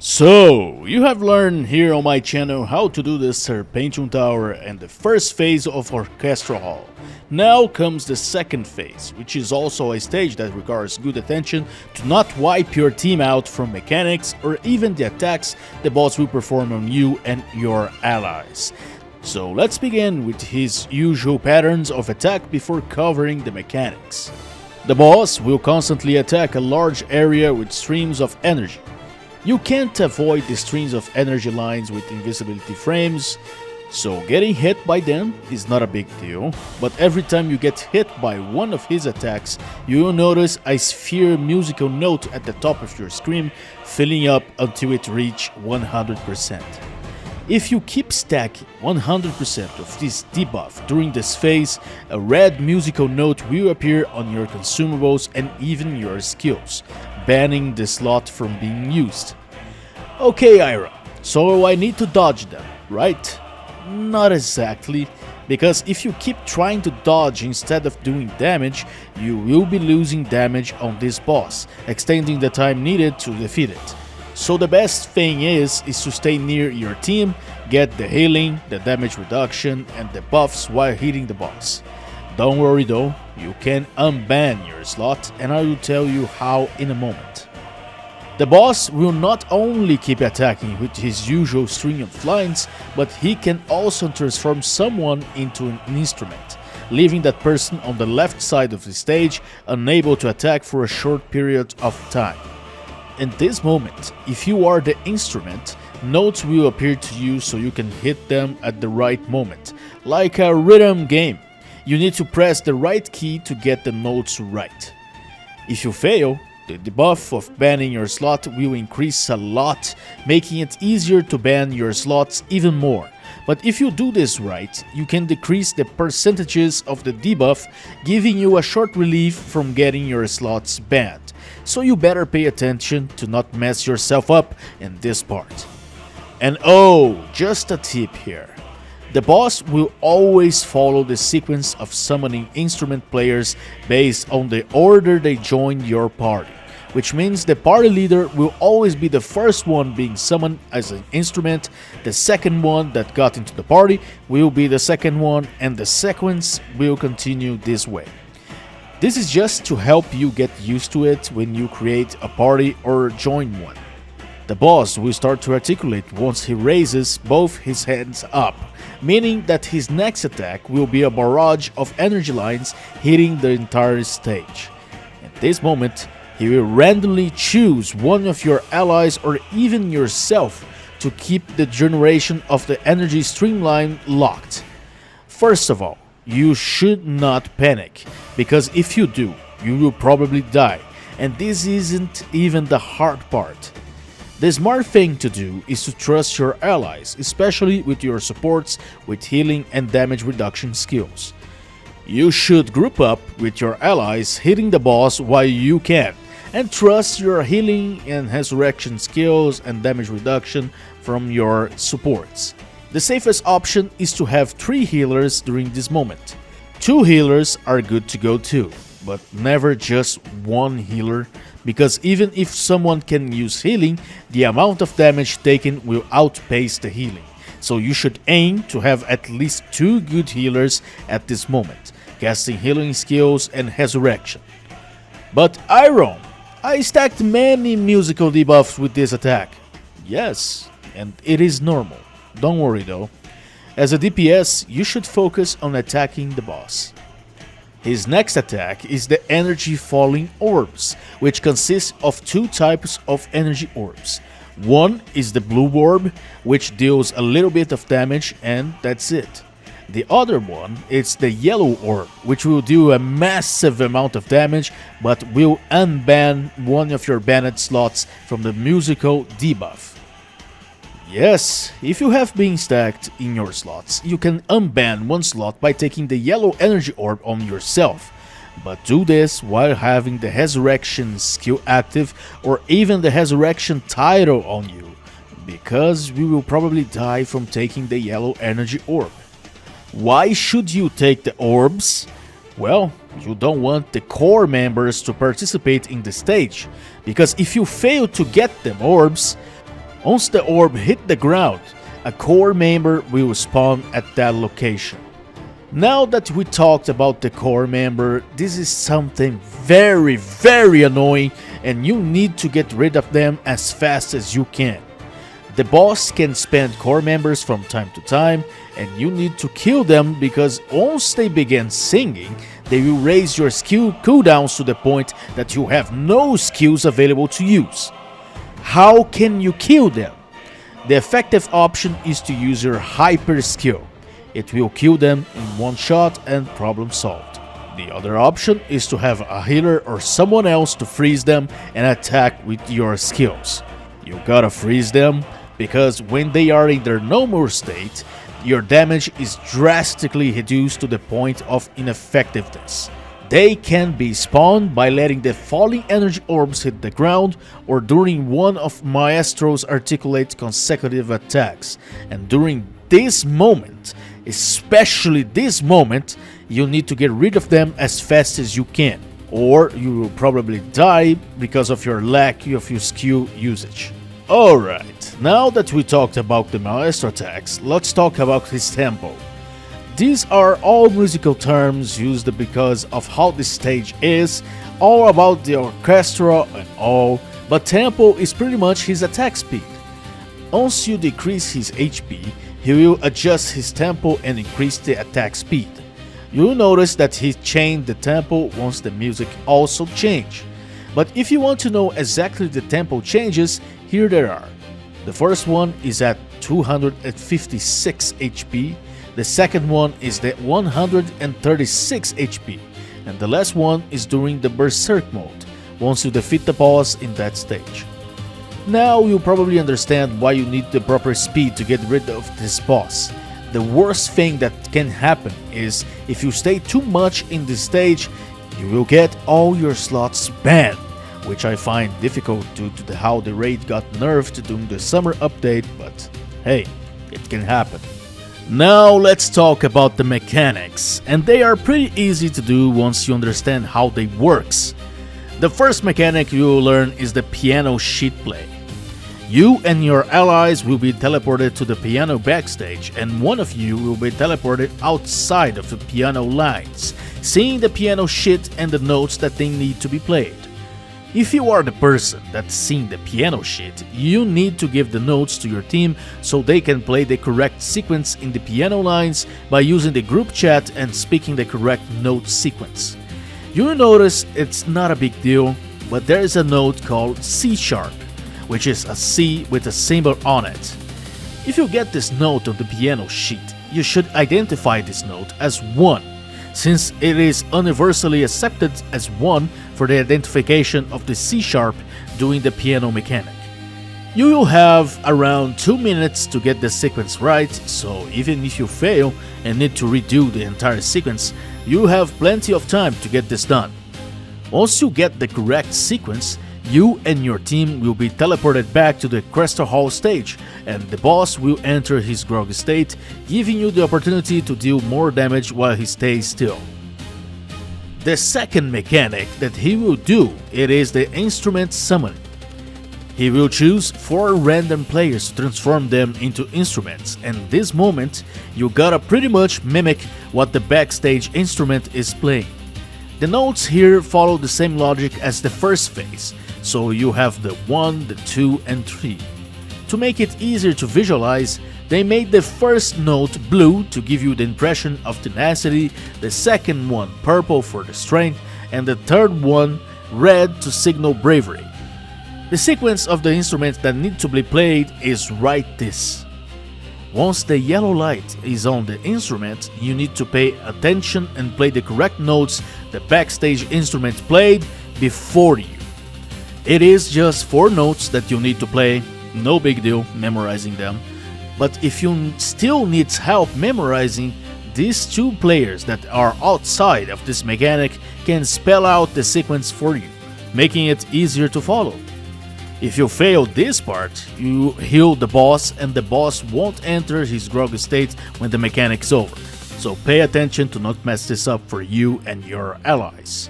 So, you have learned here on my channel how to do the Serpentium Tower and the first phase of Orchestra Hall. Now comes the second phase, which is also a stage that requires good attention to not wipe your team out from mechanics or even the attacks the boss will perform on you and your allies. So let's begin with his usual patterns of attack before covering the mechanics. The boss will constantly attack a large area with streams of energy. You can't avoid the streams of energy lines with invisibility frames, so getting hit by them is not a big deal, but every time you get hit by one of his attacks, you will notice a sphere musical note at the top of your screen filling up until it reaches 100%. If you keep stacking 100% of this debuff during this phase, a red musical note will appear on your consumables and even your skills, banning the slot from being used. Okay, Airon, so I need to dodge them, right? Not exactly, because if you keep trying to dodge instead of doing damage, you will be losing damage on this boss, extending the time needed to defeat it. So the best thing is to stay near your team, get the healing, the damage reduction, and the buffs while hitting the boss. Don't worry though, you can unban your slot, and I will tell you how in a moment. The boss will not only keep attacking with his usual string of lines, but he can also transform someone into an instrument, leaving that person on the left side of the stage unable to attack for a short period of time. In this moment, if you are the instrument, notes will appear to you so you can hit them at the right moment, like a rhythm game. You need to press the right key to get the notes right. If you fail, the debuff of banning your slot will increase a lot, making it easier to ban your slots even more. But if you do this right, you can decrease the percentages of the debuff, giving you a short relief from getting your slots banned. So you better pay attention to not mess yourself up in this part. And oh, just a tip here. The boss will always follow the sequence of summoning instrument players based on the order they joined your party, which means the party leader will always be the first one being summoned as an instrument, the second one that got into the party will be the second one, and the sequence will continue this way. This is just to help you get used to it when you create a party or join one. The boss will start to articulate once he raises both his hands up, meaning that his next attack will be a barrage of energy lines hitting the entire stage. At this moment, he will randomly choose one of your allies or even yourself to keep the generation of the energy streamline locked. First of all, you should not panic, because if you do, you will probably die, and this isn't even the hard part. The smart thing to do is to trust your allies, especially with your supports with healing and damage reduction skills. You should group up with your allies hitting the boss while you can, and trust your healing and resurrection skills and damage reduction from your supports. The safest option is to have 3 healers during this moment. 2 healers are good to go too, but never just 1 healer, because even if someone can use healing, the amount of damage taken will outpace the healing. So you should aim to have at least 2 good healers at this moment, casting healing skills and resurrection. But Airon, I stacked many musical debuffs with this attack. Yes, and it is normal. Don't worry though. As a DPS, you should focus on attacking the boss. His next attack is the Energy Falling Orbs, which consists of 2 types of energy orbs. One is the blue orb, which deals a little bit of damage and that's it. The other one is the yellow orb, which will do a massive amount of damage but will unban one of your banned slots from the musical debuff. Yes, if you have been stacked in your slots, you can unban one slot by taking the yellow energy orb on yourself. But do this while having the resurrection skill active or even the resurrection title on you, because we will probably die from taking the yellow energy orb. Why should you take the orbs? Well, you don't want the core members to participate in the stage, because if you fail to get them orbs, Once the orb hit the ground, a core member will spawn at that location. Now that we talked about the core member, this is something very annoying and you need to get rid of them as fast as you can. The boss can spend core members from time to time and you need to kill them because once they begin singing, they will raise your skill cooldowns to the point that you have no skills available to use. How can you kill them? The effective option is to use your hyper skill. It will kill them in one shot and problem solved. The other option is to have a healer or someone else to freeze them and attack with your skills. You gotta freeze them because when they are in their normal state, your damage is drastically reduced to the point of ineffectiveness. They can be spawned by letting the falling energy orbs hit the ground or during one of Maestro's articulate consecutive attacks, and during this moment, especially this moment, you need to get rid of them as fast as you can, or you will probably die because of your lack of your skill usage. Alright, now that we talked about the Maestro attacks, let's talk about his tempo. These are all musical terms used because of how the stage is, all about the orchestra and all, but tempo is pretty much his attack speed. Once you decrease his HP, he will adjust his tempo and increase the attack speed. You'll notice that he changed the tempo once the music also changed. But if you want to know exactly the tempo changes, here they are. The first one is at 256 HP, the second one is the 136 HP, and the last one is during the Berserk Mode, once you defeat the boss in that stage. Now you probably understand why you need the proper speed to get rid of this boss. The worst thing that can happen is if you stay too much in this stage, you will get all your slots banned, which I find difficult due to how the raid got nerfed during the summer update, but hey, it can happen. Now let's talk about the mechanics, and they are pretty easy to do once you understand how they works. The first mechanic you will learn is the piano sheet play. You and your allies will be teleported to the piano backstage, and one of you will be teleported outside of the piano lines, seeing the piano sheet and the notes that they need to be played. If you are the person that's seeing the piano sheet, you need to give the notes to your team so they can play the correct sequence in the piano lines by using the group chat and speaking the correct note sequence. You'll notice it's not a big deal, but there is a note called C#, which is a C with a symbol on it. If you get this note on the piano sheet, you should identify this note as 1, since it is universally accepted as 1 for the identification of the C# during the piano mechanic. You will have around 2 minutes to get the sequence right, so even if you fail and need to redo the entire sequence, you have plenty of time to get this done. Once you get the correct sequence, you and your team will be teleported back to the Orchestra Hall stage, and the boss will enter his grog state, giving you the opportunity to deal more damage while he stays still. The second mechanic that he will do, it is the instrument summoning. He will choose 4 random players to transform them into instruments, and this moment you gotta pretty much mimic what the backstage instrument is playing. The notes here follow the same logic as the first phase, so you have the 1, the 2 and 3. To make it easier to visualize, they made the first note blue to give you the impression of tenacity, the second one purple for the strength, and the third one red to signal bravery. The sequence of the instruments that need to be played is right this. Once the yellow light is on the instrument, you need to pay attention and play the correct notes the backstage instrument played before you. It is just 4 notes that you need to play, no big deal memorizing them. But if you still need help memorizing, these 2 players that are outside of this mechanic can spell out the sequence for you, making it easier to follow. If you fail this part, you heal the boss and the boss won't enter his grog state when the mechanic's over, so pay attention to not mess this up for you and your allies.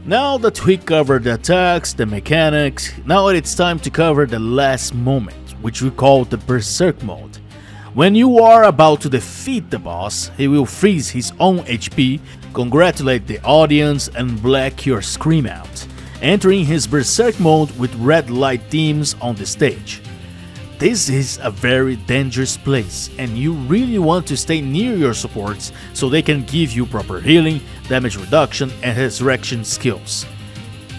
Now that we covered the attacks, the mechanics, now it's time to cover the last moment, which we call the Berserk Mode. When you are about to defeat the boss, he will freeze his own HP, congratulate the audience and black your scream out, entering his Berserk Mode with red light beams on the stage. This is a very dangerous place and you really want to stay near your supports so they can give you proper healing, damage reduction and resurrection skills.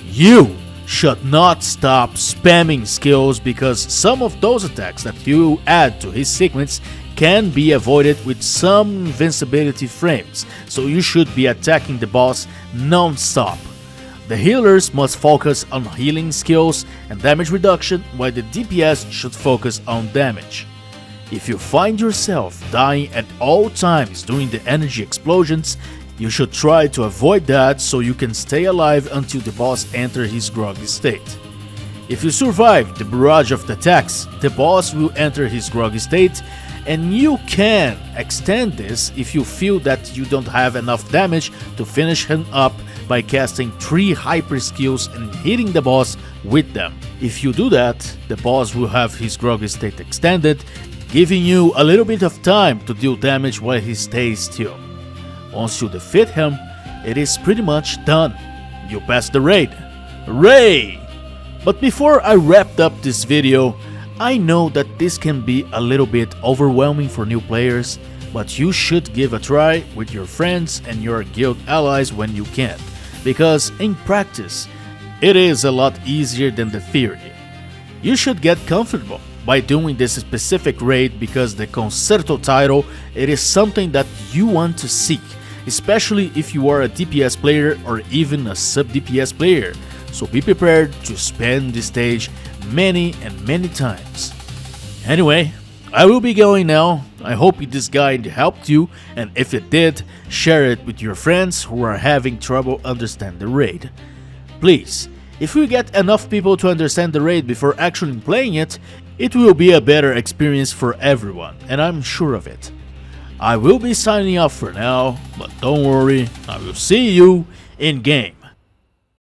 You should not stop spamming skills because some of those attacks that you add to his sequence can be avoided with some invincibility frames, so you should be attacking the boss non-stop. The healers must focus on healing skills and damage reduction, while the DPS should focus on damage. If you find yourself dying at all times during the energy explosions, you should try to avoid that so you can stay alive until the boss enters his groggy state. If you survive the barrage of the attacks, the boss will enter his groggy state, and you can extend this if you feel that you don't have enough damage to finish him up by casting 3 hyper skills and hitting the boss with them. If you do that, the boss will have his groggy state extended, giving you a little bit of time to deal damage while he stays still. Once you defeat him, it is pretty much done. You pass the raid. Hooray! But before I wrap up this video, I know that this can be a little bit overwhelming for new players, but you should give a try with your friends and your guild allies when you can, because in practice, it is a lot easier than the theory. You should get comfortable by doing this specific raid because the Concerto title, it is something that you want to seek, especially if you are a DPS player or even a sub-DPS player, so be prepared to spam this stage many and many times. Anyway, I will be going now. I hope this guide helped you, and if it did, share it with your friends who are having trouble understanding the raid. Please, if we get enough people to understand the raid before actually playing it, it will be a better experience for everyone, and I'm sure of it. I will be signing off for now, but don't worry, I will see you in game.